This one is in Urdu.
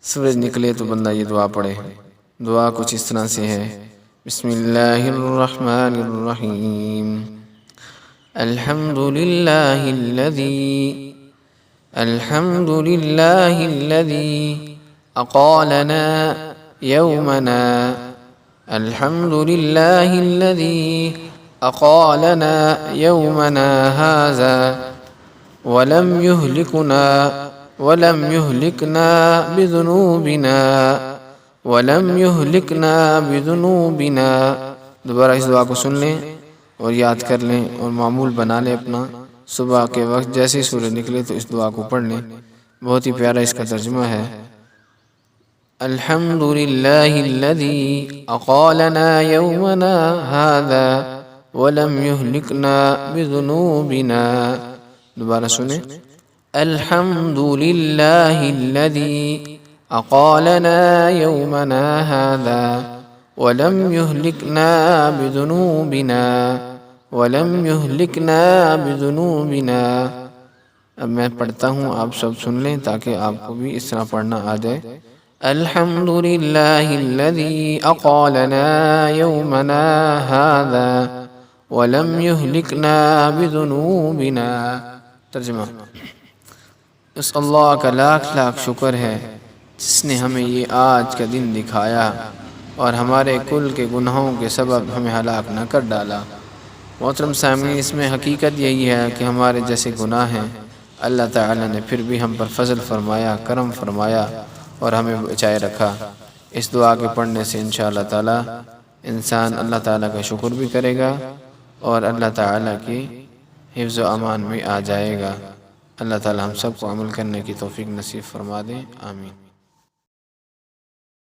سورج نکلے تو بندہ یہ دعا پڑھے۔ دعا کچھ اس طرح سے ہے، بسم اللہ الرحمن الرحیم، الحمد للہ الذی اقالنا یومنا، الحمد للہ الذی اقالنا یومنا هذا ولم يهلكنا بذنوبنا۔ دوبارہ اس دعا کو سن لیں اور یاد کر لیں اور معمول بنا لیں اپنا۔ صبح کے وقت جیسے ہی سورج نکلے تو اس دعا کو پڑھ لیں۔ بہت ہی پیارا اس کا ترجمہ ہے، الحمد للہ الذی اقالنا یومنا هذا ولم يهلكنا بذنوبنا۔ دوبارہ سنیں، الحمد للہ الذی اقالنا یومنا هذا ولم يهلكنا بذنوبنا۔ اب میں پڑھتا ہوں، آپ سب سن لیں تاکہ آپ کو بھی اس طرح پڑھنا آ جائے۔ الحمد للہ الذی اقالنا یومنا هذا ولم يهلكنا بذنوبنا۔ ترجمہ، اس اللہ کا لاکھ لاکھ شکر ہے جس نے ہمیں یہ آج کا دن دکھایا اور ہمارے کل کے گناہوں کے سبب ہمیں ہلاک نہ کر ڈالا۔ محترم سامعین، اس میں حقیقت یہی ہے کہ ہمارے جیسے گناہ ہیں، اللہ تعالیٰ نے پھر بھی ہم پر فضل فرمایا، کرم فرمایا اور ہمیں بچائے رکھا۔ اس دعا کے پڑھنے سے انشاءاللہ تعالیٰ انسان اللہ تعالیٰ کا شکر بھی کرے گا اور اللہ تعالیٰ کی حفظ و امان میں آ جائے گا۔ اللہ تعالیٰ ہم سب کو عمل کرنے کی توفیق نصیب فرما دیں، آمین۔